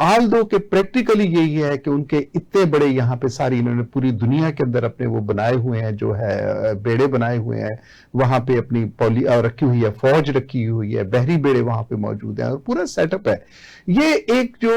آل دو کہ پریکٹیکلی یہی ہے کہ ان کے اتنے بڑے یہاں پہ ساری انہوں نے پوری دنیا کے اندر اپنے وہ بنائے ہوئے ہیں جو ہے بیڑے بنائے ہوئے ہیں, وہاں پہ اپنی رکھی ہوئی ہے, فوج رکھی ہوئی ہے, بحری بیڑے وہاں پہ موجود ہیں اور پورا سیٹ اپ ہے. یہ ایک جو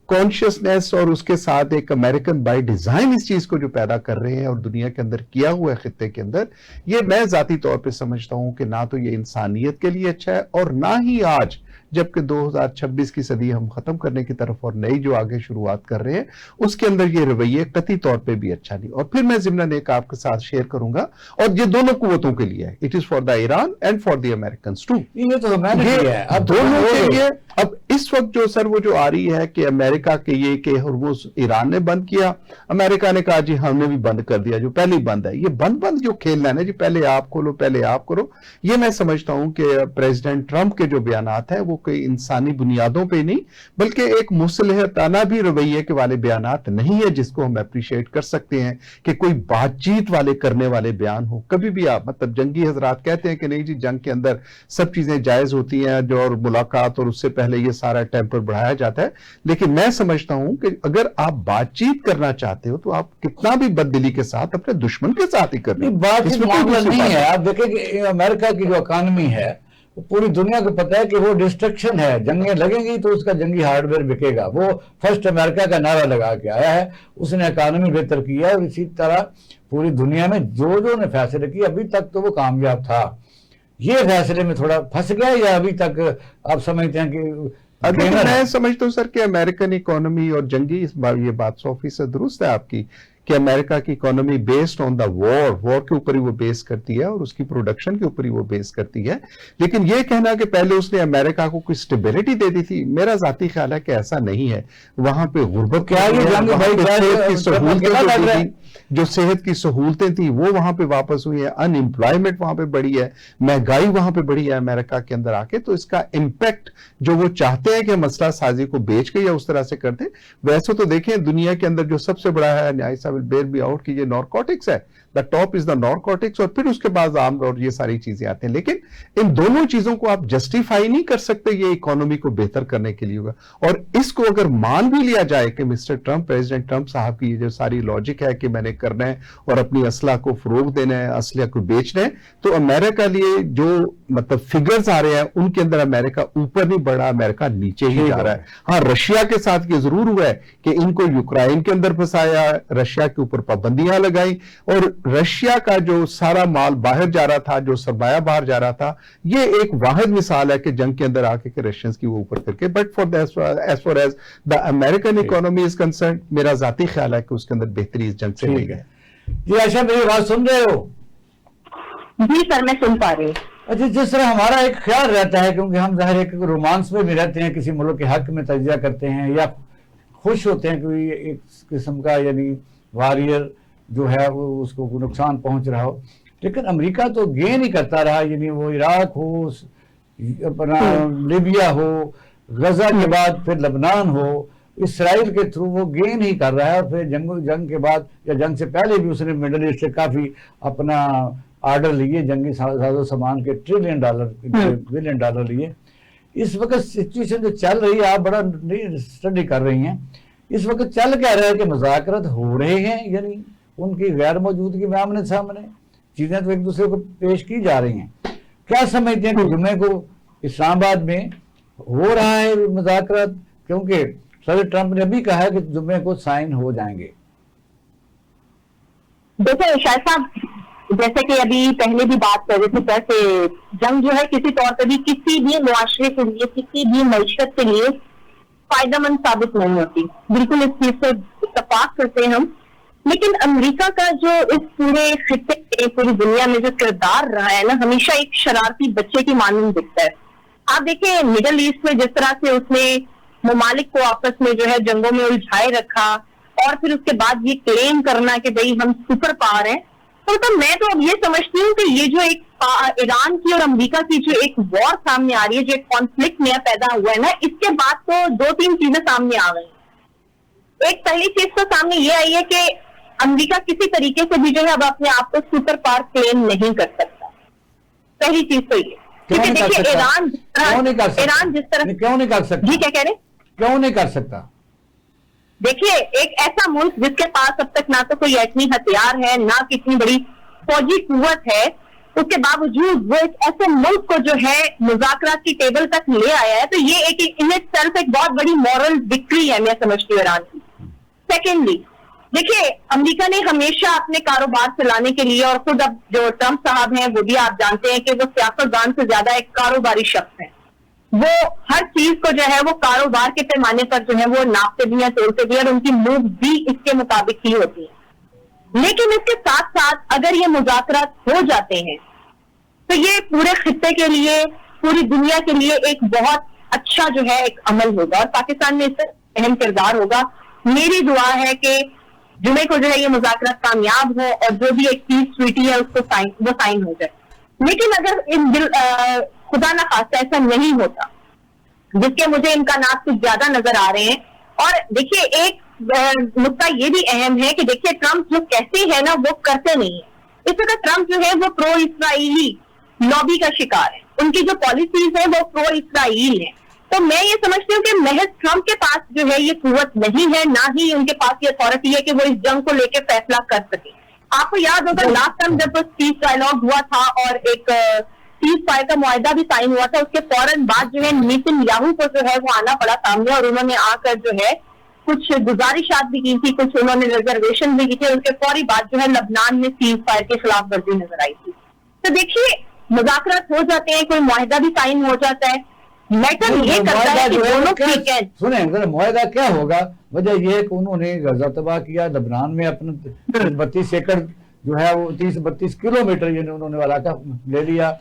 کانشیسنیس اور اس کے ساتھ ایک امریکن بائی ڈیزائن اس چیز کو جو پیدا کر رہے ہیں اور دنیا کے اندر کیا ہوا ہے خطے کے اندر, یہ میں ذاتی طور پہ سمجھتا ہوں کہ نہ تو یہ انسانیت کے لیے اچھا ہے اور نہ ہی آج جبکہ 2026 کی صدی ہم ختم کرنے کی طرف اور نئی جو آگے شروعات کر رہے ہیں اس کے اندر یہ رویے قطعی طور پہ بھی اچھا نہیں. اور پھر میں ضمناً ایک آپ کے ساتھ شیئر کروں گا, اور یہ دونوں قوتوں کے لیے ہے, it is for the Iran and for the Americans too, یہ تو میں نے کیا ہے اب دونوں کے لیے. اب اس وقت جو سر وہ جو آ رہی ہے کہ امریکہ کے یہ کہ ہرمز ایران نے بند کیا, امریکہ نے کہا جی ہم نے بھی بند کر دیا, جو پہلے بند ہے یہ بند جو کھیلنا ہے نا جی پہلے آپ کھولو پہلے آپ کرو, یہ میں سمجھتا ہوں کہ پریزیڈنٹ ٹرمپ کے جو بیانات ہیں وہ کوئی انسانی بنیادوں پہ نہیں بلکہ ایک مصلحتانہ بھی رویے کے والے بیانات نہیں ہے جس کو ہم اپریشیٹ کر سکتے ہیں کہ کوئی بات چیت والے کرنے والے بیان ہو. کبھی بھی آپ مطلب جنگی حضرات کہتے ہیں کہ نہیں جی جنگ کے اندر سب چیزیں جائز ہوتی ہیں جو اور ملاقات اور اس سے پہلے یہ سارا ٹیمپر بڑھایا جاتا ہے, لیکن میں سمجھتا ہوں کہ اگر آپ بات چیت کرنا چاہتے ہو تو آپ کتنا بھی بددلی کے ساتھ اپنے دشمن کے ساتھ ہی کریں. بات چیت معاملہ نہیں ہے. آپ دیکھیں کہ امریکہ کی جو اکانومی ہے پوری دنیا کو پتا ہے کہ وہ ڈسٹرکشن ہے, جنگیں لگیں گی تو اس کا جنگی ہارڈ ویئر بکے گا. وہ فرسٹ امریکہ کا نعرہ لگا کے آیا ہے, اس نے اکانومی بہتر کیا, اور اسی طرح پوری دنیا میں جو نے فیصلے کیے ابھی تک تو وہ کامیاب تھا. یہ فیصلے میں تھوڑا پھنس گیا یا ابھی تک آپ سمجھتے ہیں کہ میں سمجھتا ہوں سر کہ امریکن اکانومی اور جنگی اس بار یہ بات 100% درست ہے آپ کی کہ امریکہ کی اکانومی بیسڈ آن دا وار کے اوپر ہی وہ بیس کرتی ہے اور اس کی پروڈکشن کے اوپر ہی وہ بیس کرتی ہے. لیکن یہ کہنا کہ پہلے اس نے امریکہ کو کوئی سٹیبلٹی دے دی تھی, میرا ذاتی خیال ہے کہ ایسا نہیں ہے. وہاں پہ غربت جو صحت کی سہولتیں تھیں وہ وہاں پہ واپس ہوئی ہیں, ان امپلائمنٹ وہاں پہ بڑھی ہے, مہنگائی وہاں پہ بڑھی ہے امریکہ کے اندر آ کے, تو اس کا امپیکٹ جو وہ چاہتے ہیں کہ مسئلہ سازی کو بیچ کے یا اس طرح سے کرتے. ویسے تو دیکھیں دنیا کے اندر جو سب سے بڑا ہے نیائی صاحب بیئر بھی آؤٹ کی یہ نارکوٹکس ہے, the top is the narcotics, اور پھر اس کے بعد عام اور یہ ساری چیزیں آتے ہیں. لیکن ان دونوں چیزوں کو آپ جسٹیفائی نہیں کر سکتے, یہ اکانومی کو بہتر کرنے کے لیے ہوگا. اور اس کو اگر مان بھی لیا جائے کہ مسٹر ٹرمپ پریزیڈنٹ ٹرمپ صاحب کی یہ جو ساری لاجک ہے کہ میں نے کرنا ہے اور اپنی اسلحہ کو فروغ دینا ہے, اسلحہ کو بیچنا ہے, تو امریکہ لیے جو مطلب فگرز آ رہے ہیں ان کے اندر امریکہ اوپر نہیں بڑھا, امریکہ نیچے ہی جا رہا ہے. ہاں رشیا کے ساتھ یہ ضرور ہوا ہے کہ ان کو یوکرائن کے اندر پھنسایا, رشیا کے اوپر پابندیاں لگائیں, اور رشیا کا جو سارا مال باہر جا رہا تھا, جو سرمایہ باہر جا رہا تھا, یہ ایک واحد مثال ہے کہ جنگ کے اندر آ کے رشینز کی وہ اوپر کر کے. But as far as the American economy is concerned, میرا ذاتی خیال ہے کہ اس کے اندر بہتری اس جنگ سے نہیں ہے. جی عائشہ میری بات سن رہے ہو؟ جی سر میں سن پا رہی ہوں. اچھا جس طرح ہمارا ایک خیال رہتا ہے کیونکہ ہم ظاہر ایک رومانس میں بھی رہتے ہیں, کسی ملک کے حق میں تجزیہ کرتے ہیں یا خوش ہوتے ہیں کہ ایک قسم کا یعنی وارئر جو ہے وہ اس کو نقصان پہنچ رہا ہو, لیکن امریکہ تو گین ہی کرتا رہا. یعنی وہ عراق ہو, اپنا لیبیا ہو, غزہ کے بعد پھر لبنان ہو, اسرائیل کے تھرو وہ گین ہی کر رہا ہے. اور پھر جنگ کے بعد یا جنگ سے پہلے بھی اس نے مڈل ایسٹ سے کافی اپنا آرڈر لیے, جنگی ساز و سامان کے بلین ڈالر لیے. اس وقت سچویشن جو چل رہی ہے, آپ بڑا اسٹڈی کر رہی ہیں, اس وقت چل کیا رہا ہے کہ مذاکرات ہو رہے ہیں, یعنی ان کی غیر موجودگی میں آمنے سامنے چیزیں تو ایک دوسرے کو پیش کی جا رہی ہیں. کیا سمجھتے ہیں کہ جمعے کو اسلام آباد میں ہو رہا ہے مذاکرات, کیونکہ صدر ٹرمپ نے ابھی کہا ہے کہ جمعے کو سائن ہو جائیں گے؟ دیکھیں شاہد صاحب, جیسے کہ ابھی پہلے بھی بات کر رہے تھے کہ جنگ جو ہے کسی طور پہ بھی کسی بھی معاشرے کے لیے, کسی بھی معیشت کے لیے فائدہ مند ثابت نہیں ہوتی. بالکل اس چیز سے اتفاق کرتے ہیں ہم. لیکن امریکہ کا جو اس پورے خطے پوری دنیا میں جو کردار رہا ہے نا, ہمیشہ ایک شرارتی بچے کی مانند دکھتا ہے. آپ دیکھیں مڈل ایسٹ میں جس طرح سے اس نے ممالک کو آپس میں جو ہے جنگوں میں الجھائے رکھا, اور پھر اس کے بعد یہ کلیم کرنا کہ بھئی ہم سپر پاور ہیں. تو میں تو اب یہ سمجھتی ہوں کہ یہ جو ایک ایران کی اور امریکہ کی جو ایک وار سامنے آ رہی ہے, جو ایک کانفلکٹ نیا پیدا ہوا ہے نا, اس کے بعد تو 2-3 چیزیں سامنے آ گئی. ایک پہلی چیز تو سامنے یہ آئی ہے کہ امریکہ کسی طریقے سے بھی جو ہے اب اپنے آپ کو سپر پاور کلیم نہیں کر سکتا. پہلی چیز تو یہ, کیونکہ دیکھیے ایران جس طرح کیوں نہیں کر سکتا؟ جی کیا کہہ رہے ہیں, کیوں نہیں کر سکتا؟ دیکھیے ایک ایسا ملک جس کے پاس اب تک نہ تو کوئی ایٹمی ہتھیار ہے نہ کتنی بڑی فوجی قوت ہے، اس کے باوجود وہ ایک ایسے ملک کو جو ہے مذاکرات کی ٹیبل تک لے آیا ہے، تو یہ ایک ان اٹ سیلف ایک بہت بڑی مورل وکٹری ہے میں سمجھتی ہوں ایران کی۔ سیکنڈلی دیکھیے امریکہ نے ہمیشہ اپنے کاروبار چلانے کے لیے، اور خود اب جو ٹرمپ صاحب ہیں وہ بھی آپ جانتے ہیں کہ وہ سیاستدان سے زیادہ ایک کاروباری شخص ہیں، وہ ہر چیز کو جو ہے وہ کاروبار کے پیمانے پر جو ہے وہ ناپتے بھی ہیں، تولتے بھی ہیں، اور ان کی موو بھی اس کے مطابق ہی ہوتی ہے۔ لیکن اس کے ساتھ ساتھ اگر یہ مذاکرات ہو جاتے ہیں تو یہ پورے خطے کے لیے، پوری دنیا کے لیے ایک بہت اچھا جو ہے ایک عمل ہوگا، اور پاکستان میں اس سے اہم کردار ہوگا۔ میری دعا ہے کہ جمعے کو جو ہے یہ مذاکرات کامیاب ہو اور جو بھی ایک پیس ٹریٹی ہے اس کو وہ سائن ہو جائے۔ لیکن اگر خدا نہ خواستہ ایسا نہیں ہوتا، جس کے مجھے امکانات کچھ زیادہ نظر آ رہے ہیں، اور دیکھیے ایک نقطہ یہ بھی اہم ہے کہ دیکھیے ٹرمپ جو کہتے ہیں نا وہ کرتے نہیں ہیں۔ اس وقت ٹرمپ جو ہے وہ پرو اسرائیلی لابی کا شکار ہے، ان کی جو پالیسیز ہیں وہ پرو اسرائیل ہیں۔ تو میں یہ سمجھتی ہوں کہ محض ٹرمپ کے پاس جو ہے یہ قوت نہیں ہے، نہ ہی ان کے پاس یہ اتھارٹی ہے کہ وہ اس جنگ کو لے کے فیصلہ کر سکے۔ آپ کو یاد ہوگا لاسٹ ٹائم جب پیس ڈائلاگ ہوا تھا اور ایک سیز فائر کا معاہدہ بھی سائن ہوا تھا، اس کے فوراً بعد جو ہے نیتن یاہو کو جو ہے وہ آنا پڑا سامنے، اور انہوں نے آ کر جو ہے کچھ گزارشات بھی کی تھی، کچھ انہوں نے ریزرویشن بھی کی تھی، اس کے فوری بعد جو ہے لبنان میں سیز فائر کے خلاف ورزی نظر آئی تھی۔ تو دیکھیے مذاکرات ہو جاتے ہیں، کوئی معاہدہ بھی سائن ہو جاتا ہے، میٹر یہ کرتا ہے کہ دونوں سنیں معاہدہ کیا ہوگا؟ وجہ یہ ہے کہ انہوں نے غزہ تباہ کیا، لبنان میں اپنا 32 ایکڑ جو ہے وہ 30-32 کلومیٹر یعنی انہوں نے علاقہ لے لیا،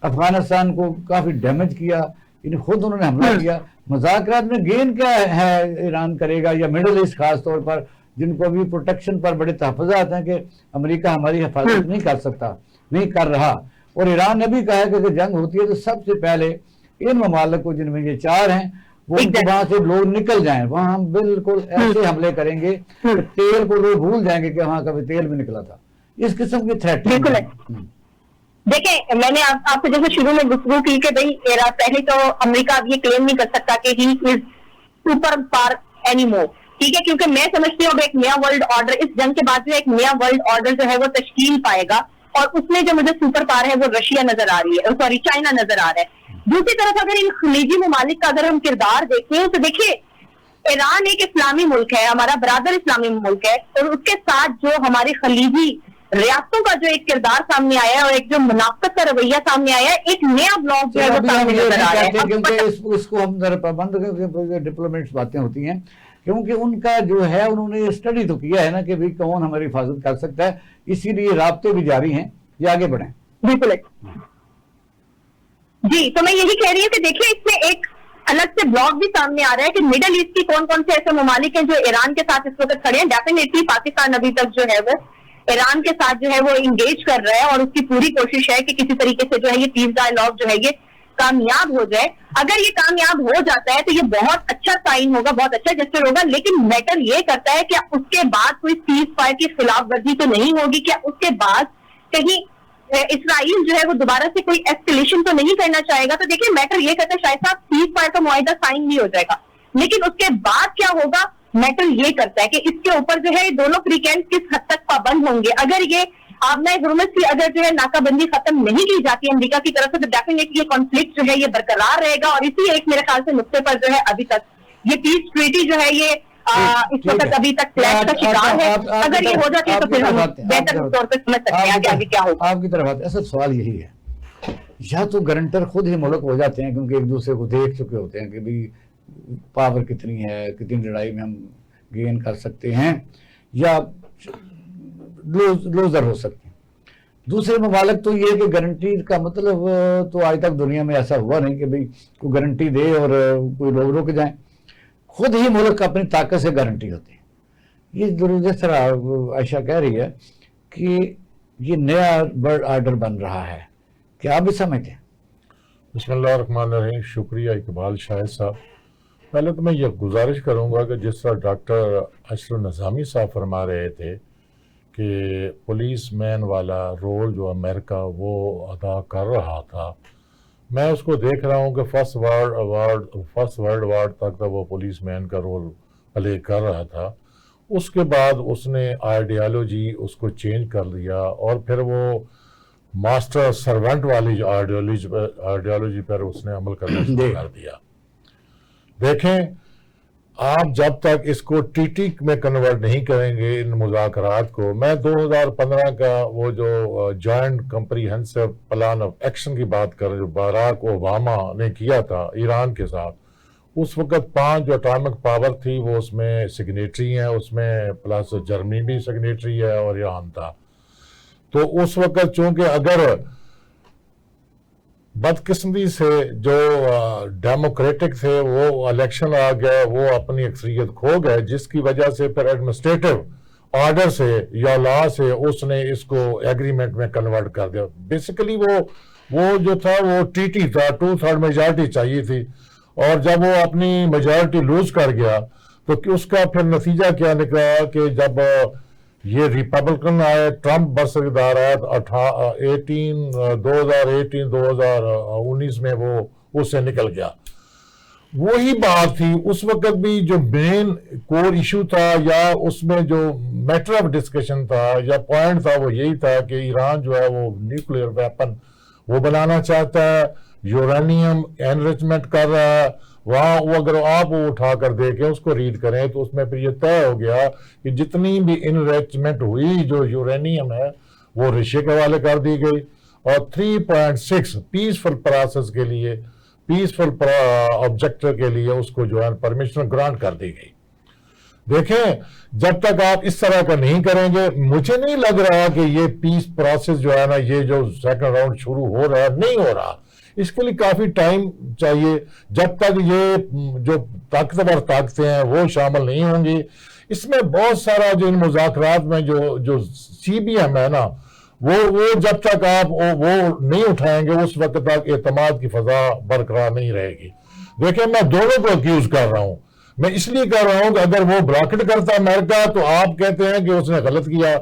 افغانستان کو کافی ڈیمیج کیا، یعنی خود انہوں نے حملہ کیا۔ مذاکرات میں گین کیا ہے ایران کرے گا، یا مڈل ایسٹ خاص طور پر جن کو بھی پروٹیکشن پر بڑے تحفظات ہیں کہ امریکہ ہماری حفاظت نہیں کر سکتا، نہیں کر رہا۔ اور ایران نے بھی کہا ہے کہ اگر جنگ ہوتی ہے تو سب سے پہلے ان ممالک کو جن میں یہ 4 ہیں وہ وہاں سے لوگ نکل جائیں، وہاں ہم بالکل ایسے حملے کریں گے کہ تیل کو لوگ بھول جائیں گے کہ وہاں کبھی تیل بھی نکلا تھا۔ اس قسم کی تھریٹ بالکل ہے۔ دیکھیں میں نے آپ سے جیسے شروع میں گفتگو کی کہ بھائی پہلے تو امریکہ اب یہ کلیم نہیں کر سکتا کہ he is super power any more, ٹھیک ہے، کیونکہ میں سمجھتی ہوں ایک نیا ورلڈ آرڈر اس جنگ کے بعد جو ایک نیا ورلڈ آرڈر جو ہے وہ تشکیل پائے گا، اور اس میں جو مجھے سپر پاور ہے وہ رشیا نظر آ رہی ہے، سوری چائنا نظر آ رہا ہے۔ دوسری طرف اگر ان خلیجی ممالک کا اگر ہم کردار دیکھیں تو دیکھیے ایران ایک اسلامی ملک ہے، ہمارا برادر اسلامی ملک ہے، اور اس کے ساتھ جو ہماری خلیجی ریاستوں کا جو ایک کردار سامنے آیا ہے اور ایک جو منافقت کا رویہ سامنے آیا ہے، ایک نیا بلاک جو ہے وہ سامنے نظر آ رہا ہے۔ کیونکہ اس کو ہم ذرا پابند ڈپلومیٹس باتیں ہوتی ہیں، کیونکہ ان کا جو ہے انہوں نے اسٹڈی تو کیا ہے نا کہ بھئی کون ہماری حفاظت کر سکتا ہے، اسی لیے رابطے بھی جاری ہیں، یہ آگے بڑھیں۔ بالکل جی، تو میں یہی کہہ رہی ہوں کہ دیکھیے اس میں ایک الگ سے بلاک بھی سامنے آ رہا ہے کہ مڈل ایسٹ کی کون کون سے ایسے ممالک ہیں جو ایران کے ساتھ اس وقت کھڑے ہیں۔ ڈیفینیٹلی پاکستان ابھی تک جو ہے وہ ایران کے ساتھ جو ہے وہ انگیج کر رہا ہے، اور اس کی پوری کوشش ہے کہ کسی طریقے سے جو ہے یہ پیس ڈائلاگ جو ہے یہ کامیاب ہو جائے۔ اگر یہ کامیاب ہو جاتا ہے تو یہ بہت اچھا سائن ہوگا، بہت اچھا جسٹر ہوگا، لیکن میٹر یہ کرتا ہے کہ اس کے بعد کوئی سیز فائر کی خلاف ورزی تو نہیں ہوگی، کیا اس کے بعد کہیں اسرائیل جو ہے وہ دوبارہ سے کوئی ایسکیلیشن تو نہیں کرنا چاہے گا؟ تو دیکھیں میٹر یہ کرتا ہے شاید صاحب سیز فائر کا معاہدہ سائن بھی ہو جائے گا، لیکن اس کے بعد کیا ہوگا میٹر یہ کرتا ہے کہ اس کے اوپر جو ہے دونوں فریقین کس حد تک پابند ہوں گے۔ اگر یہ آبنائے حرمت کی اگر جو ہے ناکہ بندی ختم نہیں کی جاتی امریکہ کی طرف سے تو ڈیفینیٹلی یہ کانفلکٹ جو ہے یہ برقرار رہے گا، اور اسی ایک میرے خیال سے نقطے پر جو ہے ابھی تک یہ پیس ٹریٹی جو ہے یہ اس وقت ابھی تک کلیش کا شکار ہے۔ اگر یہ ہو جاتی ہے تو پھر ہم بہتر طور پہ سمجھ سکتے ہیں کہ آگے کیا ہوگا۔ آپ کی طرف آتے اصل سوال یہی ہے، یا تو گارنٹر خود ہی ملک ہو جاتے ہیں کیونکہ ایک دوسرے کو دیکھ چکے ہوتے ہیں کہ بھی پاور کتنی ہے، کتنی لڑائی میں ہم گین کر سکتے ہیں، یا لوزر ہو سکتے ہیں۔ دوسرے ممالک تو یہ کہ گارنٹی کا مطلب تو آج تک دنیا میں ایسا ہوا نہیں کہ بھئی کوئی گارنٹی دے اور کوئی لوگ رک جائیں، خود ہی ملک اپنی طاقت سے گارنٹی ہوتی ہے۔ یہ جس طرح عائشہ کہہ رہی ہے کہ یہ نیا ورلڈ آرڈر بن رہا ہے، کیا آپ بھی سمجھتے ہیں؟ بسم اللہ الرحمن الرحیم۔ شکریہ اقبال شاہد صاحب۔ پہلے تو میں یہ گزارش کروں گا کہ جس طرح ڈاکٹر اشرف نظامی صاحب فرما رہے تھے کہ پولیس مین والا رول جو امریکہ وہ ادا کر رہا تھا، میں اس کو دیکھ رہا ہوں کہ فرسٹ ورلڈ وار تک تو وہ پولیس مین کا رول پلے کر رہا تھا. اس کے بعد اس نے آئیڈیالوجی اس کو چینج کر لیا اور پھر وہ ماسٹر سرونٹ والی جو آئیڈیالوجی پر اس نے عمل کرنا شروع کر دیا. دیکھیں آپ جب تک اس کو ٹی ٹی میں کنورٹ نہیں کریں گے ان مذاکرات کو. میں 2015 کا وہ جو joint comprehensive plan of action کی بات کر رہا ہوں جو باراک اوباما نے کیا تھا ایران کے ساتھ. اس وقت 5 جو اٹامک پاور تھی وہ اس میں سگنیٹری ہیں, اس میں پلس جرمنی بھی سگنیٹری ہے اور ایران تھا. تو اس وقت چونکہ اگر بدقسمتی سے جو ڈیموکریٹک تھے وہ الیکشن آ گئے, وہ اپنی اکثریت کھو گئے, جس کی وجہ سے پھر ایڈمنسٹریٹو آرڈر سے یا لا سے اس نے اس کو ایگریمنٹ میں کنورٹ کر دیا. بیسیکلی وہ جو تھا وہ ٹی ٹی تھا, 2/3 میجارٹی چاہیے تھی, اور جب وہ اپنی میجارٹی لوز کر گیا تو اس کا پھر نتیجہ کیا نکلا کہ جب یہ ریپبلکن آئے, ٹرمپ برصغدارات 2019 میں وہ اس سے نکل گیا. وہی بات تھی اس وقت بھی, جو مین کور ایشو تھا یا اس میں جو میٹر آف ڈسکشن تھا یا پوائنٹ تھا وہ یہی تھا کہ ایران جو ہے وہ نیوکلیئر ویپن وہ بنانا چاہتا ہے, یورینیم انریچمنٹ کر رہا ہے. وہاں وہ اگر آپ وہ اٹھا کر دیکھیں اس کو ریڈ کریں تو اس میں پھر یہ طے ہو گیا کہ جتنی بھی انریچمنٹ ہوئی جو یورینیم ہے وہ رشیا کے حوالے کر دی گئی, اور 3.6 پیسفل پروسیس کے لیے, پیسفل آبجیکٹو کے لیے اس کو جو ہے پرمیشن گرانٹ کر دی گئی. دیکھیں جب تک آپ اس طرح کا نہیں کریں گے, مجھے نہیں لگ رہا کہ یہ پیس پروسیس جو ہے نا, یہ جو سیکنڈ راؤنڈ شروع ہو رہا ہے نہیں ہو رہا. اس کے لیے کافی ٹائم چاہیے جب تک یہ جو طاقتور طاقتیں ہیں وہ شامل نہیں ہوں گی. اس میں بہت سارا جو ان مذاکرات میں جو سی بی ایم ہے نا, وہ جب تک آپ وہ نہیں اٹھائیں گے اس وقت تک اعتماد کی فضا برقرار نہیں رہے گی. دیکھیں میں دونوں کو اکیوز کر رہا ہوں. میں اس لیے کر رہا ہوں کہ اگر وہ بلاکٹ کرتا امریکہ تو آپ کہتے ہیں کہ اس نے غلط کیا.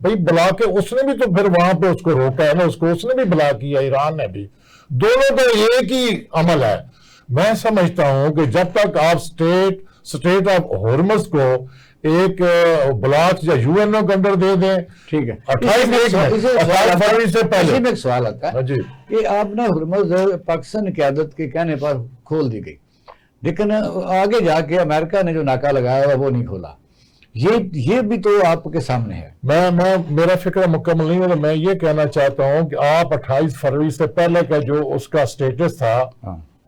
بھئی بلاک اس نے بھی تو پھر وہاں پہ اس کو روکا ہے نا, اس کو اس نے بھی بلاک کیا, ایران نے بھی. دونوں کا ایک ہی عمل ہے. میں سمجھتا ہوں کہ جب تک آپ سٹیٹ آف ہورمز کو ایک بلاک یا یو این او کے اندر دے دیں, ٹھیک ہے, 28 فروری سے پہلے. میں ایک سوال آتا ہے جی کہ آپ نے ہرمز پاکستان قیادت کے کہنے پر کھول دی گئی, لیکن آگے جا کے امریکہ نے جو ناکہ لگایا وہ نہیں کھولا. یہ بھی تو آپ کے سامنے ہے. میرا فکر مکمل نہیں ہے. میں یہ کہنا چاہتا ہوں کہ آپ 28 فروری سے پہلے کا جو اس کا سٹیٹس تھا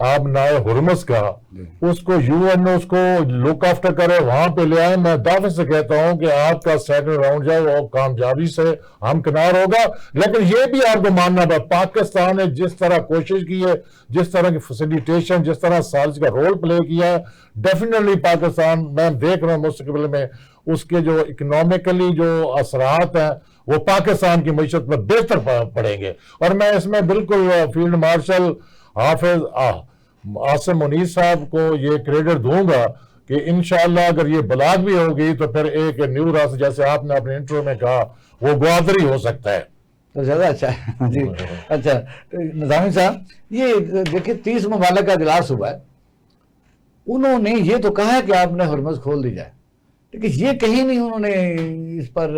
آپ نائے ہرمز کا, اس کو یو این او اس کو لک آفٹر کرے, وہاں پہ لے آئے. میں دعوے سے کہتا ہوں کہ آپ کا سیکنڈ راؤنڈ جو ہے وہ کامیابی سے ہمکنار ہوگا. لیکن یہ بھی آپ کو ماننا پڑا, پاکستان نے جس طرح کوشش کی ہے, جس طرح کی فیسیلیٹیشن, جس طرح سازش کا رول پلے کیا ہے, ڈیفینیٹلی پاکستان, میں دیکھ رہا ہوں مستقبل میں اس کے جو اکنومیکلی جو اثرات ہیں وہ پاکستان کی معیشت میں بہتر پڑیں گے. اور میں اس میں بالکل فیلڈ مارشل حافظ عاصم منیز صاحب کو یہ کریڈٹ دوں گا کہ انشاءاللہ اگر یہ بلاک بھی ہوگی تو پھر ایک نیو راس, جیسے آپ نے اپنے انٹرو میں کہا, وہ گوادری ہو سکتا ہے. تو زیادہ اچھا ہے جی. اچھا نظامی صاحب, یہ دیکھیں 30 ممالک کا اجلاس ہوا ہے, انہوں نے یہ تو کہا ہے کہ آپ نے ہرمز کھول دی جائے, لیکن یہ کہیں نہیں انہوں نے اس پر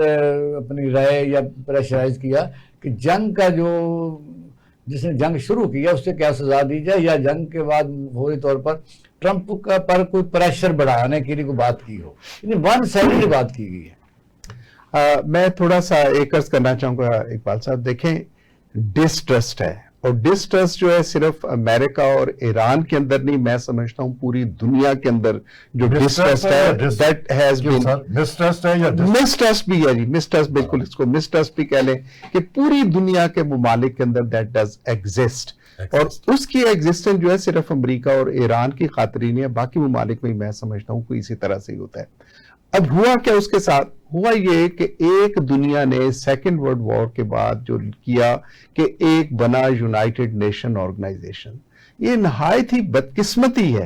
اپنی رائے یا پریشرائز کیا کہ جنگ کا جس نے جنگ شروع کیا اس سے کیا سزا دی جائے, یا جنگ کے بعد فوری طور پر ٹرمپ پر کوئی پریشر بڑھانے کے لیے کوئی بات کی ہو. یعنی ون سائیڈڈ بات کی گئی ہے. میں تھوڑا سا ایک عرض کرنا چاہوں گا اقبال صاحب. دیکھیں ڈسٹرسٹ ہے, اور ڈسٹرسٹ جو ہے صرف امریکہ اور ایران کے اندر نہیں, میں سمجھتا ہوں پوری دنیا کے اندر جو ڈسٹرسٹ ہے, that has been مسٹرسٹ ہے یا مسٹرسٹ بھی ہے جی, مسٹرسٹ بالکل, اس کو مسٹرسٹ بھی کہہ لیں کہ پوری دنیا کے ممالک کے اندر that does exist. اور اس کی ایگزسٹنس جو ہے صرف امریکہ اور ایران کی خاطر ہی نہیں ہے, باقی ممالک میں میں سمجھتا ہوں کوئی اسی طرح سے ہی ہوتا ہے. اب ہوا کیا اس کے ساتھ, ہوا یہ کہ ایک دنیا نے سیکنڈ ورلڈ وار کے بعد جو کیا کہ ایک بنا یونائٹڈ نیشن آرگنائزیشن. یہ نہایت ہی بدقسمتی ہے,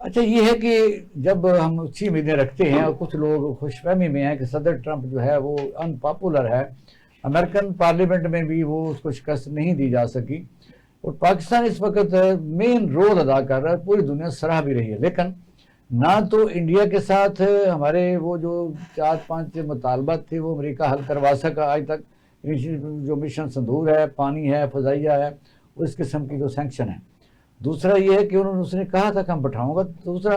اچھا یہ ہے کہ جب ہم اچھی امیدیں رکھتے ہیں اور کچھ لوگ خوش فہمی میں ہیں کہ صدر ٹرمپ جو ہے وہ ان پاپولر ہے، امریکن پارلیمنٹ میں بھی وہ اس کو شکست نہیں دی جا سکی، اور پاکستان اس وقت مین رول ادا کر رہا ہے، پوری دنیا سراہ بھی رہی ہے، لیکن نہ تو انڈیا کے ساتھ ہمارے وہ جو 4-5 مطالبات تھے وہ امریکہ حل کروا سکا آج تک، جو مشن سندور ہے، پانی ہے، فضائیہ ہے، اس قسم کی جو سینکشن ہے۔ دوسرا یہ ہے کہ اس نے کہا تھا کہ ہم بٹھاؤں گا، دوسرا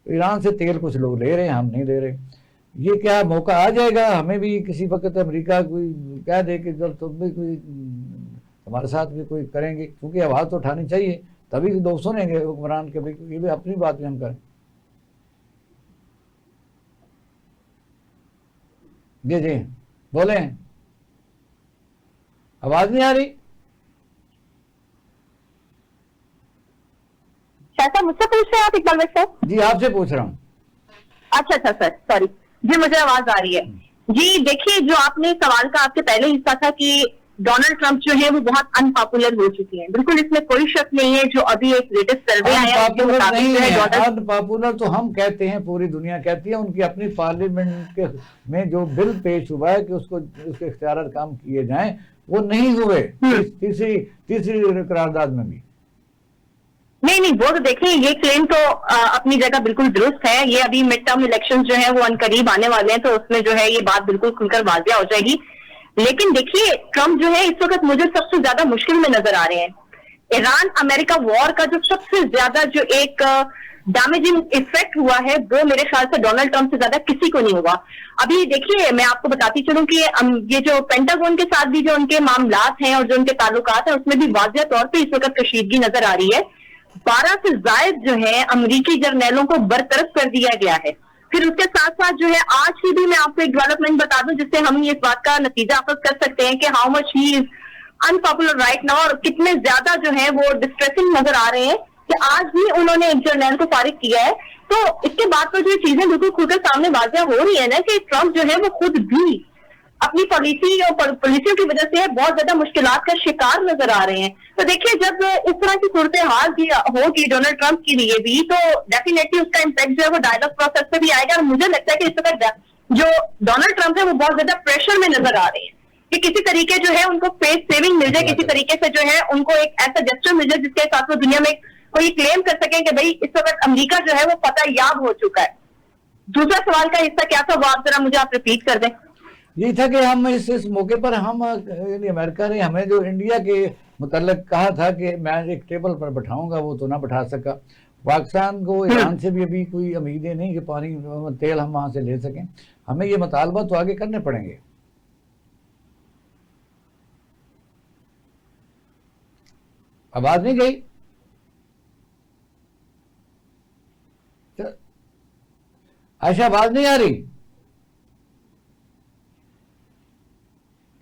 ایران سے تیل کچھ لوگ لے رہے ہیں، ہم نہیں لے رہے۔ یہ کیا موقع آ جائے گا ہمیں بھی کسی وقت امریکہ کوئی کہہ دے کہ جب تم بھی کوئی ہمارے ساتھ بھی کوئی کریں گے، کیونکہ آواز تو اٹھانی چاہیے تبھی لوگ سنیں گے حکمران کے، یہ بھی اپنی بات بھی ہم کریں۔ جی بولیں، آواز نہیں آ رہی؟ شاید مجھ سے پوچھ رہے ہیں آپ اقبال بھائی صاحب؟ جی آپ سے پوچھ رہا ہوں۔ اچھا سر، سوری جی، مجھے آواز آ رہی ہے جی۔ دیکھیے جو آپ نے سوال کا آپ کے پہلے حصہ تھا کہ ڈونلڈ ٹرمپ جو ہے وہ بہت ان پاپولر ہو چکے ہیں، بالکل اس میں کوئی شک نہیں ہے۔ جو ابھی ایک لیٹسٹ سروے آیا ہے ان پاپولر تو ہم کہتے ہیں، پوری دنیا کہتی ہے، ان کی اپنی پارلیمنٹ میں جو بل پیش ہوا ہے کہ اس کے اختیارات کام کیے جائیں، وہ نہیں ہوئے تیسری قرارداد میں بھی۔ نہیں وہ تو دیکھیں، یہ کلیم تو اپنی جگہ بالکل درست ہے۔ یہ ابھی مڈ ٹرم الیکشن جو ہے وہ ان قریب آنے والے ہیں، تو اس میں جو ہے یہ بات بالکل کھل کر واضح ہو جائے گی۔ لیکن دیکھیے ٹرمپ جو ہے اس وقت مجھے سب سے زیادہ مشکل میں نظر آ رہے ہیں۔ ایران امریکہ وار کا جو سب سے زیادہ جو ایک ڈیمیجنگ ایفیکٹ ہوا ہے وہ میرے خیال سے ڈونلڈ ٹرمپ سے زیادہ کسی کو نہیں ہوا۔ ابھی دیکھیے میں آپ کو بتاتی چلوں کہ یہ جو پینٹاگون کے ساتھ بھی جو ان کے معاملات ہیں اور جو ان کے تعلقات ہیں اس میں بھی واضح طور پہ اس وقت کشیدگی نظر آ رہی ہے۔ 12 سے زائد جو ہے امریکی جرنیلوں کو برطرف کر دیا گیا ہے۔ پھر اس کے ساتھ ساتھ جو ہے آج کی بھی میں آپ کو ایک ڈیولپمنٹ بتا دوں جس سے ہم اس بات کا نتیجہ اخذ کر سکتے ہیں کہ how much he is unpopular right now, اور کتنے زیادہ جو ہے وہ ڈسٹریسنگ نظر آ رہے ہیں کہ آج بھی انہوں نے ایک جرنیل کو فارغ کیا ہے۔ تو اس کے بعد تو جو چیزیں بالکل کھل کر سامنے واضح ہو رہی ہے نا کہ ٹرمپ جو ہے وہ خود بھی اپنی پالیسی اور پالیسیوں کی وجہ سے بہت زیادہ مشکلات کا شکار نظر آ رہے ہیں۔ تو دیکھیے جب اس طرح کی صورتحال بھی ہوگی ڈونلڈ ٹرمپ کے لیے بھی، تو ڈیفینیٹلی اس کا امپیکٹ جو ہے وہ ڈائیلاگ پروسیس پہ بھی آئے گا۔ اور مجھے لگتا ہے کہ اس وقت جو ڈونلڈ ٹرمپ ہے وہ بہت زیادہ پریشر میں نظر آ رہے ہیں کہ کسی طریقے جو ہے ان کو فیس سیونگ مل جائے، کسی طریقے سے جو ہے ان کو ایک ایسا جسٹر مل جائے جس کے ساتھ وہ دنیا میں کوئی کلیم کر سکیں کہ بھائی اس وقت امریکہ جو ہے وہ فتح یاب ہو چکا ہے۔ دوسرا سوال کا حصہ کیا تھا وہ آپ ذرا مجھے آپ ریپیٹ کر دیں۔ یہ تھا کہ ہم اس موقع پر ہم یعنی امریکہ نے ہمیں جو انڈیا کے متعلق کہا تھا کہ میں ایک ٹیبل پر بٹھاؤں گا، وہ تو نہ بٹھا سکا۔ پاکستان کو ایران سے بھی ابھی کوئی امیدیں نہیں کہ پانی تیل ہم وہاں سے لے سکیں، ہمیں یہ مطالبہ تو آگے کرنے پڑیں گے۔ آواز نہیں گئی؟ عائشہ آواز نہیں آ رہی؟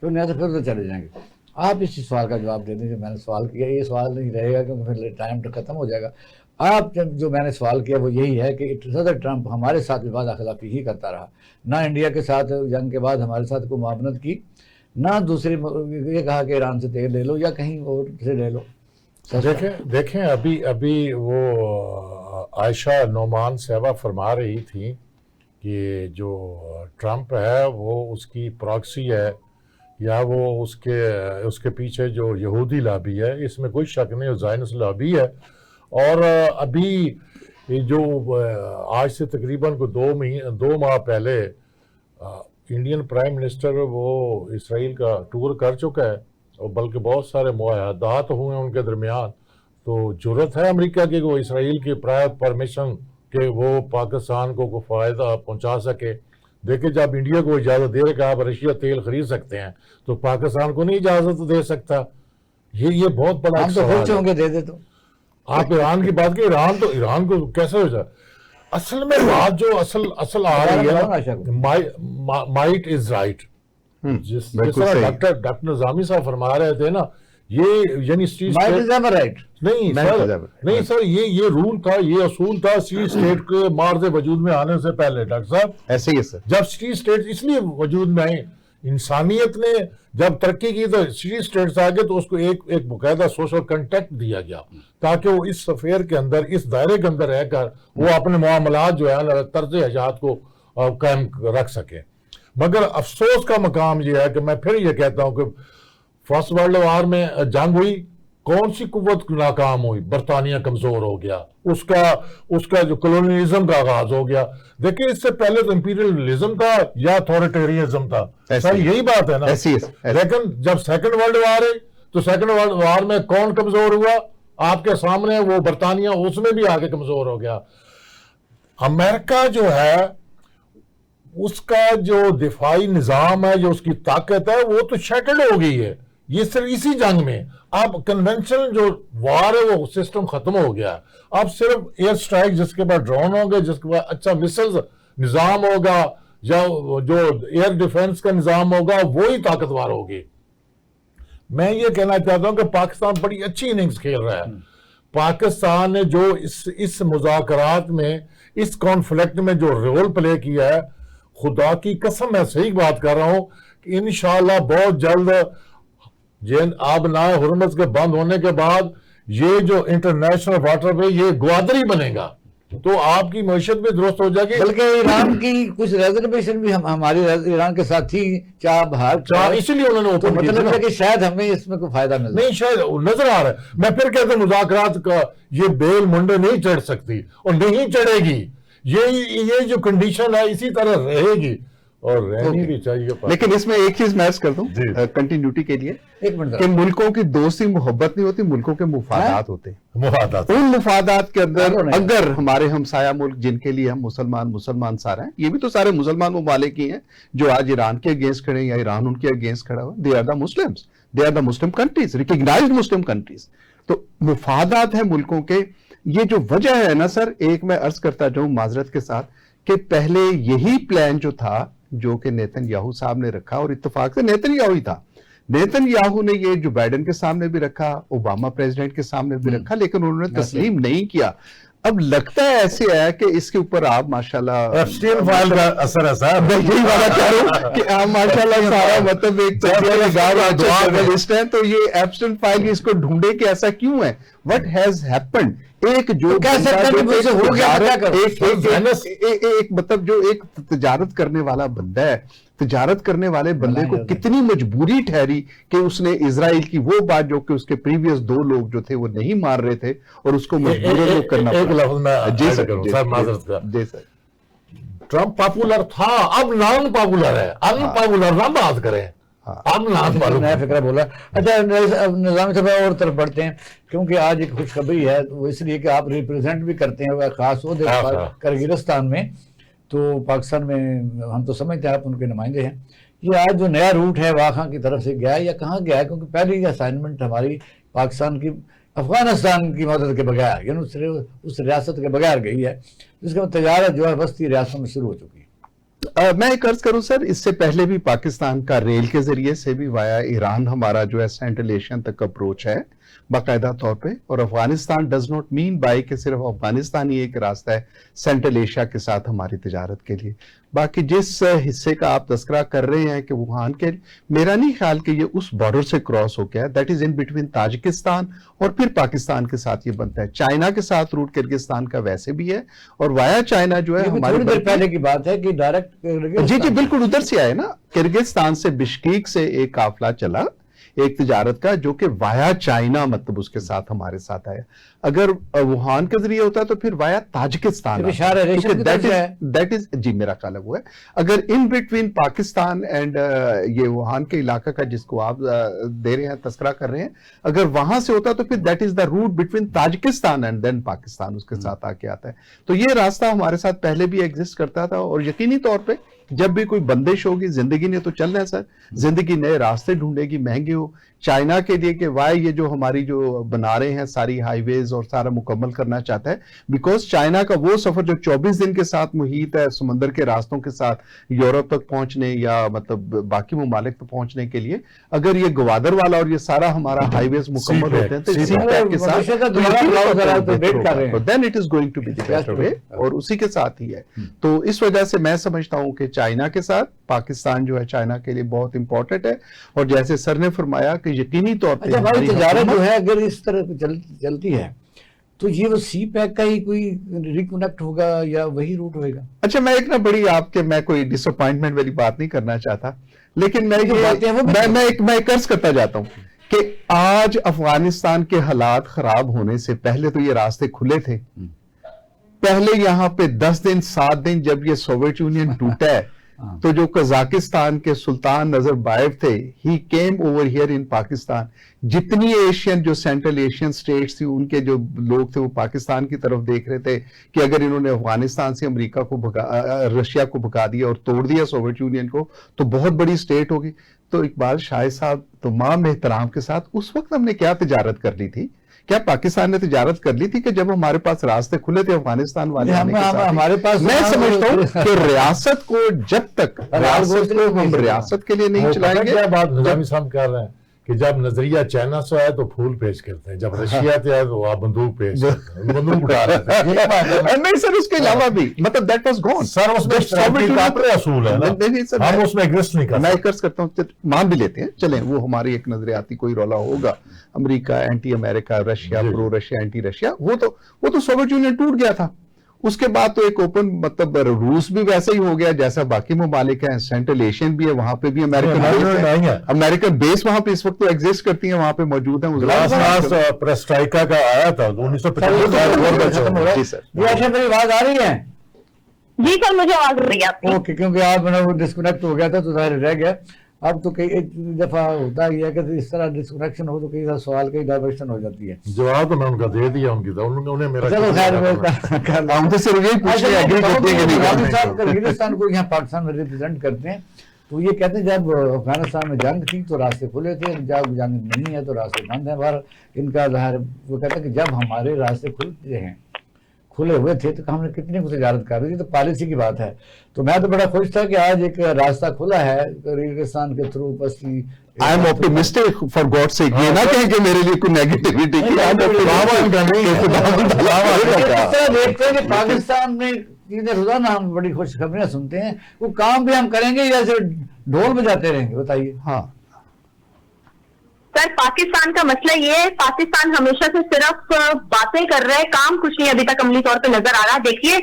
تو نہیں تو پھر تو چلے جائیں گے۔ آپ اس سوال کا جواب دے دیں جو میں نے سوال کیا۔ یہ سوال نہیں رہے گا کیونکہ پھر ٹائم تو ختم ہو جائے گا۔ آپ جو میں نے سوال کیا وہ یہی ہے کہ صدر ٹرمپ ہمارے ساتھ بھی وعدہ خلافی ہی کرتا رہا، نہ انڈیا کے ساتھ جنگ کے بعد ہمارے ساتھ کوئی معاونت کی، نہ دوسرے یہ کہا کہ ایران سے تیل لے لو یا کہیں اور سے لے لو۔ دیکھیں ابھی وہ عائشہ نعمان صاحبہ فرما رہی تھی کہ جو ٹرمپ ہے وہ اس کی پراکسی ہے یا وہ اس کے پیچھے جو یہودی لابی ہے، اس میں کوئی شک نہیں، زائنس لابی ہے۔ اور ابھی جو آج سے تقریباً کو 2 ماہ پہلے انڈین پرائم منسٹر وہ اسرائیل کا ٹور کر چکا ہے، اور بلکہ بہت سارے معاہدات ہوئے ہیں ان کے درمیان۔ تو ضرورت ہے امریکہ کی کہ وہ اسرائیل کی پرائر پرمیشن کہ وہ پاکستان کو کوئی فائدہ پہنچا سکے۔ دیکھیں جب انڈیا کو اجازت دے رہے کہ آپ رشیا تیل خرید سکتے ہیں تو پاکستان کو نہیں اجازت دے سکتا۔ یہ بہت بڑا ہم تو خوش ہوں گے دے دے تو۔ آپ ایران کی بات کی، ایران کو کیسے ہو جائے؟ اصل میں بات جو اصل آ رہی ہے مائٹ از رائٹ، جس طرح ڈاکٹر نظامی صاحب فرما رہے تھے نا، یہ یعنی نہیں سر، یہ رول تھا، یہ اصول تھا سی اسٹیٹ کے مارز وجود میں آنے سے پہلے۔ ڈاکٹر صاحب ایسے ہی ہے سر، جب سٹی اسٹیٹ اس لیے وجود میں آئے انسانیت نے جب ترقی کی تو سٹی سٹیٹس آگے تو اس کو ایک باقاعدہ سوشل کنٹیکٹ دیا گیا تاکہ وہ اس سفیر کے اندر اس دائرے کے اندر رہ کر وہ اپنے معاملات جو ہے طرز حیات کو قائم رکھ سکے. مگر افسوس کا مقام یہ ہے کہ میں پھر یہ کہتا ہوں کہ فرسٹ ورلڈ وار میں جنگ ہوئی, کون سی قوت ناکام ہوئی؟ برطانیہ کمزور ہو گیا, اس کا جو کولونیلزم کا آغاز ہو گیا. دیکھیں اس سے پہلے تو امپیریلزم تھا یا اتھارٹیرینزم تھا, سر یہی بات ہے نا. لیکن جب سیکنڈ ورلڈ وار ہے تو سیکنڈ ورلڈ وار میں کون کمزور ہوا؟ آپ کے سامنے وہ برطانیہ, اس میں بھی آگے کمزور ہو گیا. امریکہ جو ہے اس کا جو دفاعی نظام ہے, جو اس کی طاقت ہے, وہ تو شیٹلڈ ہو گئی ہے. یہ صرف اسی جنگ میں اب کنونشنل جو وار ہے وہ سسٹم ختم ہو گیا. اب صرف ایئر سٹرائک, جس کے بعد ڈرون ہوں گے, جس کے بعد اچھا مسلز نظام ہوگا, یا جو ایئر ڈیفنس کا نظام ہوگا, وہی طاقتور ہوگی. میں یہ کہنا چاہتا ہوں کہ پاکستان بڑی اچھی اننگز کھیل رہا ہے. پاکستان نے جو اس مذاکرات میں, اس کانفلکٹ میں جو رول پلے کیا ہے, خدا کی قسم میں صحیح بات کر رہا ہوں کہ انشاءاللہ بہت جلد آب نائے ہرمز کے بند ہونے کے بعد یہ جو انٹرنیشنل واٹر وے یہ گوادری بنے گا تو آپ کی معیشت بھی درست ہو جائے گی. بلکہ ایران کی کچھ ریزرویشن بھی ہماری ایران کے ساتھ تھی, اسی لیے انہوں نے مطلب ہے کہ شاید ہمیں اس میں کوئی فائدہ مل نہیں, شاید نظر آ رہا ہے. میں پھر کہتا ہوں مذاکرات کا یہ بیل منڈے نہیں چڑھ سکتی اور نہیں چڑھے گی. یہ جو کنڈیشن ہے اسی طرح رہے گی اور رہنی بھی چاہیے. لیکن اس میں ایک چیز میں عرض کر دوں کنٹینیوٹی کے لیے کہ ملکوں کی دوستی محبت نہیں ہوتی, ملکوں کے مفادات ہوتے ہیں. ان مفادات کے اندر اگر ہمارے ہمسایہ ملک جن کے لیے ہم مسلمان سارے ہیں, یہ بھی تو سارے مسلمان ممالک ہی ہیں جو آج ایران کے اگینسٹ کھڑے ہیں یا ایران ان کے اگینسٹ کھڑا ہوا, they are the Muslims, they are the Muslim countries, recognized Muslim countries. تو مفادات ہیں ملکوں کے. یہ جو وجہ ہے نا سر, ایک میں عرض کرتا جاؤں معذرت کے ساتھ کہ پہلے یہی پلان جو تھا جو کہ نیتن یاہو صاحب نے رکھا, اور اتفاق سے نیتن یاہو ہی تھا, نیتن یاہو نے یہ جو بائیڈن کے سامنے بھی رکھا, اوباما پریزیڈنٹ کے سامنے بھی رکھا, لیکن انہوں نے تسلیم نہیں کیا. اب لگتا ہے ایسے ہے کہ اس کے اوپر آپ ماشاءاللہ ایپسٹین فائل کا اثر ہے صاحب. میں یہی بات کہہ رہا ہوں کہ آپ ماشاءاللہ سارا مطلب ایک جرنلسٹ ہیں, تو یہ ایپسٹین فائل اس کو ڈھونڈے کہ ایسا کیوں ہے, what has happened. ایک جو مطلب جو ایک تجارت کرنے والا بندہ ہے, تجارت کرنے والے بندے کو کتنی مجبوری ٹھہری کہ اس نے اسرائیل کی وہ بات جو کہ اس کے پریویس 2 لوگ جو تھے وہ نہیں مان رہے تھے اور اس کو مجبور کرنا پڑا. ایک لفظ میں ایڈ کروں سر, معذرت کا. جی سر. ٹرمپ پاپولر تھا, اب نان پاپولر ہے. ان پاپولر نہ بات کریں, اب نان معلوم نیا فکرہ بولا. اچھا نظام صاحب اور طرف بڑھتے ہیں, کیونکہ آج ایک خوشخبری ہے, وہ اس لیے کہ آپ ریپرزینٹ بھی کرتے ہیں خاص عہدے کرگلستان میں, تو پاکستان میں ہم تو سمجھتے ہیں آپ ان کے نمائندے ہیں. یہ آج جو نیا روٹ ہے واخان کی طرف سے گیا ہے یا کہاں گیا ہے؟ کیونکہ پہلی اسائنمنٹ ہماری پاکستان کی افغانستان کی مدد کے بغیر, یعنی اس ریاست کے بغیر گئی ہے, جس کے بعد تجارت جو ہے وسطی ریاستوں میں شروع ہو چکی ہے. میں ایک عرض کروں سر, اس سے پہلے بھی پاکستان کا ریل کے ذریعے سے بھی وایا ایران ہمارا جو ہے سینٹرل ایشین تک اپروچ ہے باقاعدہ طور پہ, اور Afghanistan does not mean by کہ صرف افغانستان ہی ایک راستہ ہے سینٹرل ایشیا کے ساتھ ہماری تجارت کے لیے. باقی جس حصے کا آپ تذکرہ کر رہے ہیں کہ وہاں کے, میرا نہیں خیال کہ یہ اس بارڈر سے کراس ہو گیا, that is in between Tajikistan اور پھر پاکستان کے ساتھ یہ بنتا ہے. چائنا کے ساتھ روٹ کرگستان کا ویسے بھی ہے, اور وایا چائنا جو ہے ہماری دیر پہلے کی بات ہے کہ ڈائریکٹ جی بالکل ادھر سے آئے نا, کرگستان سے بشکیک سے ایک قافلہ چلا ایک تجارت کا جو کہ وایا چائنا مطلب اس کے ساتھ ہمارے ساتھ آیا. اگر ووہان کے ذریعے ہوتا ہے تو پھر وایا تاجکستان, دیٹ از جی میرا خیال وہ ہے. اگر ان بٹوین پاکستان اینڈ یہ ووہان کے علاقہ کا جس کو آپ دے رہے ہیں تذکرہ کر رہے ہیں, اگر وہاں سے ہوتا تو پھر that is the route between Tajikistan and then Pakistan اس کے ساتھ آ کے آتا ہے. تو یہ راستہ ہمارے ساتھ پہلے بھی ایگزسٹ کرتا تھا, اور یقینی طور پہ جب بھی کوئی بندش ہوگی, زندگی نے تو چلنا ہے سر, زندگی نئے راستے ڈھونڈے گی, مہنگے ہو. چائنا کے لیے کہ وائی یہ جو ہماری جو بنا رہے ہیں ساری ہائی ویز اور سارا مکمل کرنا چاہتا ہے, بیکاز چائنا کا وہ سفر جو 24 دن کے ساتھ محیط ہے سمندر کے راستوں کے ساتھ یورپ تک پہنچنے یا مطلب باقی ممالک تک پہنچنے کے لیے, اگر یہ گوادر والا اور یہ سارا ہمارا ہائی ویز مکمل ہوتے ہیں تو سی پیک کے ساتھ then it is going to be the best way, اور اسی کے ساتھ ہی ہے. تو اس وجہ سے میں سمجھتا ہوں کہ چائنا کے ساتھ. پاکستان جو ہے چائنا کے لیے بہت امپورٹنٹ ہے, اور جیسے سر نے فرمایا کہ یقینی طور پہ اچھا بھائی, تجارت جو ہے اگر اس طرح چلتی ہے تو یہ وہ سی پیک کا ہی کوئی ریکنیکٹ ہوگا یا وہی روٹ ہوئے گا؟ اچھا میں ایک نا بڑی آپ کے, میں کوئی ڈس اپوائنٹمنٹ والی بات نہیں کرنا چاہتا, لیکن میں ایک عرض کرتا جاتا ہوں کہ آج افغانستان کے حالات خراب ہونے سے پہلے تو یہ راستے کھلے تھے. پہلے یہاں پہ 10 دن 7 دن جب یہ سوویت یونین ٹوٹا ہے تو جو قزاقستان کے سلطان نظربایف تھے, he came over here in Pakistan. جتنی ایشین جو سینٹرل ایشین سٹیٹس تھی ان کے جو لوگ تھے وہ پاکستان کی طرف دیکھ رہے تھے کہ اگر انہوں نے افغانستان سے امریکہ کو رشیا کو بھگا دیا اور توڑ دیا سوویت یونین کو تو بہت بڑی سٹیٹ ہوگی. تو اقبال شاہد صاحب تمام احترام کے ساتھ اس وقت ہم نے کیا تجارت کر لی تھی؟ کیا پاکستان نے تجارت کر لی تھی کہ جب ہمارے پاس راستے کھلے تھے افغانستان والے آنے کے ساتھ؟ ہمارے پاس میں سمجھتا ہوں کہ ریاست کو جب تک ریاست کو ہم ریاست کے لیے نہیں چلائیں گے. کیا بات نظامی صاحب کر رہے ہیں کہ جب نظریہ چائنا سے آئے تو پھول پیش کرتے ہیں, جب رشیا سے آئے تو آپ بندوق پیش کرتے ہیں, بندوق اٹھا رہے ہیں. نہیں سر, اس کے علاوہ بھی مطلب دیٹ واز گون. سر اس میں اشتراکی کا اپنے اصول ہے نا, ہم اس میں ایگزسٹ نہیں کرتے. میں ایک کرتا ہوں, مان بھی لیتے ہیں, چلیں وہ ہماری ایک نظریاتی کوئی رولا ہوگا, امریکہ اینٹی امریکہ, رشیا پرو رشیا اینٹی رشیا, وہ تو سوویت یونین ٹوٹ گیا تھا. اس کے بعد تو ایک اوپن مطلب روس بھی ویسا ہی ہو گیا جیسا باقی ممالک ہیں, سینٹرل ایشین بھی ہے, وہاں پہ بھی امریکن بیس وہاں پہ اس وقت تو ایگزسٹ کرتی ہیں, وہاں پہ موجود ہیں. پریسٹائکا کا آیا تھا 1950. میری آواز آ رہی ہے؟ جی سر مجھے آواز آ رہی ہے آپ کی. اوکے, کیونکہ آپ وہ ڈسکنیکٹ ہو گیا تھا تو ظاہر رہ گیا. اب تو کئی ایک دفعہ ہوتا ہی ہے کہ اس طرح ڈسکنیکشن ہو تو کئی سوال کئی ڈائیورشن ہو جاتی ہے. جواب تو میں ان کا دے دیا, ان کی انہیں میرا چلو خیر, ہم تو صرف یہی پوچھ رہے ہیں صاحب ہندوستان کو یہاں پاکستان میں ریپرزینٹ کرتے ہیں تو یہ کہتے ہیں جب افغانستان میں جنگ تھی تو راستے کھلے تھے, جب جنگ نہیں ہے تو راستے بند ہیں. باہر ان کا ظاہر وہ کہتے ہیں کہ جب ہمارے راستے کھلے ہوئے تھے تو ہم نے کتنے کو تجارت کر رہی تھی, تو پالیسی کی بات ہے. تو میں تو بڑا خوش تھا کہ آج ایک راستہ کھلا ہے ریگستان کے تھرو. بس I am optimistic for God's sake. یہ نہ کہیں کہ میرے لیے کوئی نیگیٹیوٹی کی. دیکھتے ہیں کہ پاکستان میں چیزیں روزانہ ہم بڑی خوشخبریاں سنتے ہیں, وہ کام بھی ہم کریں گے یا صرف ڈھول بجاتے رہیں گے؟ بتائیے. ہاں سر پاکستان کا مسئلہ یہ ہے, پاکستان ہمیشہ سے صرف باتیں کر رہے ہیں, کام کچھ نہیں ابھی تک عملی طور پہ نظر آ رہا. دیکھیے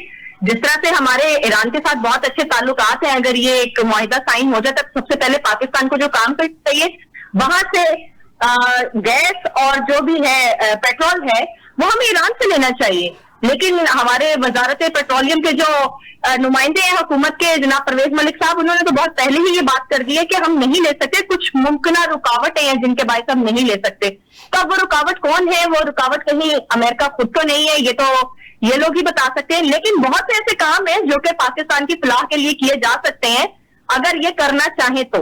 جس طرح سے ہمارے ایران کے ساتھ بہت اچھے تعلقات ہیں, اگر یہ ایک معاہدہ سائن ہو جائے تو سب سے پہلے پاکستان کو جو کام کرنا چاہیے وہاں سے گیس اور جو بھی ہے پیٹرول ہے وہ ہمیں ایران سے لینا چاہیے. لیکن ہمارے وزارت پیٹرولیم کے جو نمائندے ہیں حکومت کے جناب پرویز ملک صاحب, انہوں نے تو بہت پہلے ہی یہ بات کر دی ہے کہ ہم نہیں لے سکتے, کچھ ممکنہ رکاوٹیں ہیں جن کے باعث ہم نہیں لے سکتے. تو اب وہ رکاوٹ کون ہے؟ وہ رکاوٹ کہیں امریکہ خود تو نہیں ہے, یہ تو یہ لوگ ہی بتا سکتے ہیں. لیکن بہت سے ایسے کام ہیں جو کہ پاکستان کی فلاح کے لیے کیے جا سکتے ہیں اگر یہ کرنا چاہیں تو.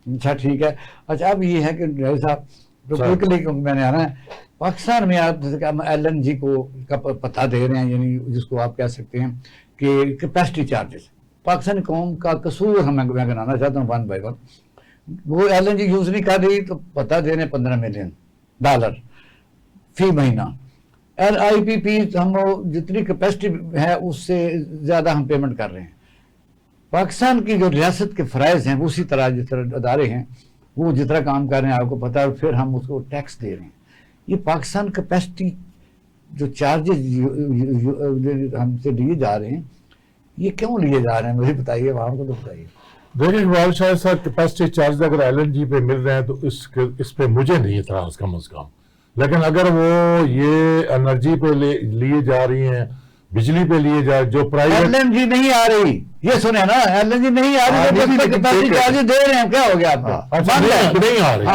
اچھا ٹھیک ہے. اچھا اب یہ ہے کہ میں نے آنا ہے پاکستان میں, آپ جیسے کہ ہم ایل این جی کا پتہ دے رہے ہیں, یعنی جس کو آپ کہہ سکتے ہیں کہ کیپیسٹی چارجز. پاکستانی قوم کا قصور میں گنانا چاہتا ہوں ون بائی ون. وہ ایل این جی یوز نہیں کر رہی تو پتہ دے رہے ہیں $15 ملین فی مہینہ. ایل آئی پی پی ہم جتنی کیپیسٹی ہے اس سے زیادہ ہم پیمنٹ کر رہے ہیں. پاکستان کی جو ریاست کے فرائض ہیں اسی طرح جس طرح ادارے ہیں وہ جس طرح کام کر رہے ہیں آپ کو پتہ ہے, پھر ہم اس کو ٹیکس دے رہے ہیں. یہ پاکستان کیپیسٹی جو چارجز ہم سے لیے جا رہے ہیں یہ کیوں لیے جا رہے ہیں مجھے بتائیے, وہاں کو تو بتائیے. دیکھیں اقبال شاہد صاحب, کیپیسٹی چارج اگر ایل این جی پہ مل رہے ہیں تو اس پہ مجھے نہیں اعتراض کم از کم. لیکن اگر وہ یہ انرجی پہ لیے جا رہی ہیں, بجلی پہ لیے جائے جو پرائیویٹ ایل این جی نہیں آ رہی, یہ سنیں نا, ایل این جی نہیں آ رہی, چارجز دے رہے ہیں. کیا ہو گیا آپ کا؟ نہیں آ رہی,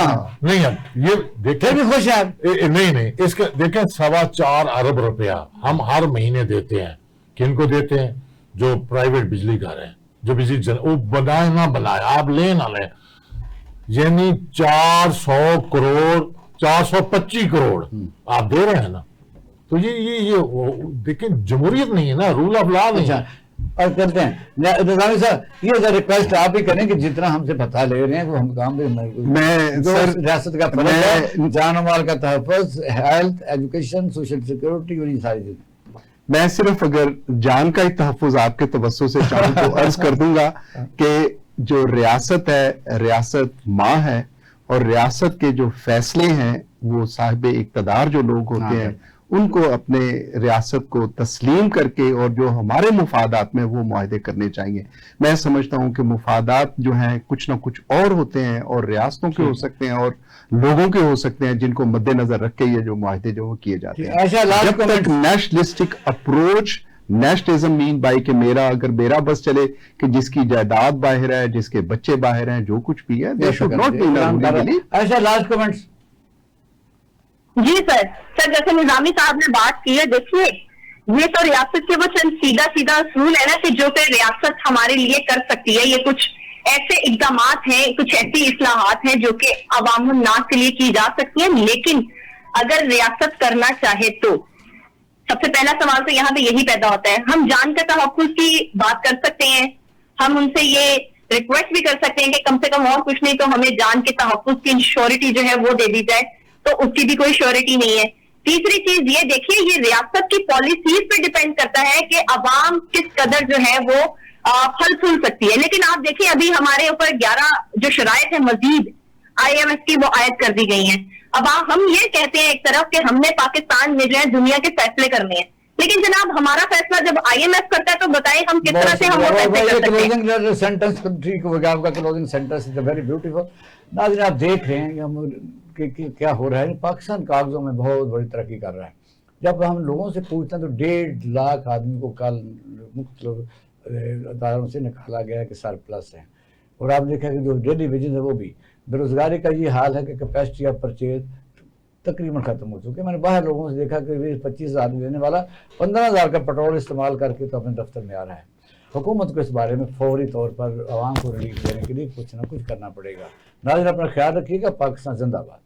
نہیں یہ دیکھیں بھی خوش ہیں نہیں اس کا دیکھیں 4.25 ارب روپیہ ہم ہر مہینے دیتے ہیں. کن کو دیتے ہیں؟ جو پرائیویٹ بجلی گھر ہیں, جو بجلی وہ بنائے نہ بنائے, آپ لیں نہ لیں, یعنی 400 کروڑ 425 کروڑ آپ دے رہے ہیں نا. تو یہ دیکھیں جمہوریت نہیں ہے نا, رول آف لا نہیں ہے. اور کرتے ہیں نظامی صاحب, یہ ریکویسٹ آپ ہی کریں کہ جتنا ہم سے پتہ لے رہے ہیں وہ ہم کام بھی ریاست کا فرض ہے, جان و مال کا تحفظ, ہیلتھ, ایجوکیشن, سوشل سیکورٹی اور یہ ساری چیزیں. میں صرف اگر جان کا ہی تحفظ آپ کے توسع سے چاہوں تو عرض کر دوں گا کہ جو ریاست ہے، ریاست ماں ہے، اور ریاست کے جو فیصلے ہیں وہ صاحب اقتدار جو لوگ ہوتے ہیں ان کو اپنے ریاست کو تسلیم کر کے اور جو ہمارے مفادات میں وہ معاہدے کرنے چاہیے. میں سمجھتا ہوں کہ مفادات جو ہیں کچھ نہ کچھ اور ہوتے ہیں، اور ریاستوں کے ہو سکتے ہیں اور لوگوں کے ہو سکتے ہیں، جن کو مد نظر رکھ کے یہ جو معاہدے جو وہ کیے جاتے ہیں. جب تک nationalistic approach, nationalism mean by کہ اگر میرا بس چلے کہ جس کی جائیداد باہر ہے، جس کے بچے باہر ہیں، جو کچھ بھی ہے، they should not be in a ruling elite. ایسا لاسٹ کمنٹس. جی سر جیسے نظامی صاحب نے بات کی ہے، دیکھیے یہ تو ریاست کے وہ چند سیدھا اصول ہے نا کہ جو کہ ریاست ہمارے لیے کر سکتی ہے. یہ کچھ ایسے اقدامات ہیں، کچھ ایسی اصلاحات ہیں جو کہ عوام الناس کے لیے کی جا سکتی ہیں، لیکن اگر ریاست کرنا چاہے تو سب سے پہلا سوال تو یہاں پہ یہی پیدا ہوتا ہے. ہم جان کا تحفظ کی بات کر سکتے ہیں، ہم ان سے یہ ریکویسٹ بھی کر سکتے ہیں کہ کم سے کم اور کچھ نہیں تو ہمیں جان کے تحفظ کی انشورٹی جو ہے وہ دے دی جائے، تو اس کی بھی کوئی شیورٹی نہیں ہے. تیسری چیز یہ دیکھیے، یہ ریاست کی پالیسیز پہ ڈیپینڈ کرتا ہے کہ عوام کس قدر جو ہے وہ پھل پھول سکتی ہے. لیکن آپ دیکھیں ابھی ہمارے اوپر 11 جو شرائط ہیں مزید IMF کی وہ عائد کر دی گئی ہیں. اب ہم یہ کہتے ہیں ایک طرف کہ ہم نے پاکستان میں جو ہے دنیا کے فیصلے کرنے ہیں، لیکن جناب ہمارا فیصلہ جب IMF کرتا ہے تو بتائیں ہم کس طرح سے ہم وہ فیصلے کر سکتے ہیں. کلوزنگ سینٹنس ٹھیک ہو گیا آپ کا. Closing sentence is very beautiful. ناظرین آپ دیکھ رہے ہیں کہ ہم کیا ہو رہا ہے. پاکستان کاغذوں میں بہت بڑی ترقی کر رہا ہے. جب ہم لوگوں سے پوچھتے ہیں تو 1.5 لاکھ آدمی کو کل مختلف اداروں سے نکالا گیا کہ سرپلس ہیں. اور آپ دیکھیں کہ جو ڈیلی ویجز ہے وہ بھی. بے روزگاری کا یہ حال ہے کہ کیپیسٹی آف پرچیز تقریباً ختم ہو چکے. میں نے باہر لوگوں سے دیکھا کہ 25,000 دینے والا 15,000 کا پیٹرول استعمال کر کے تو اپنے دفتر میں آ رہا ہے. حکومت کو اس بارے میں فوری طور پر عوام کو ریلیف دینے کے لیے کچھ نہ کچھ کرنا پڑے گا. ناظرین اپنا خیال رکھیے گا. پاکستان زندہ باد.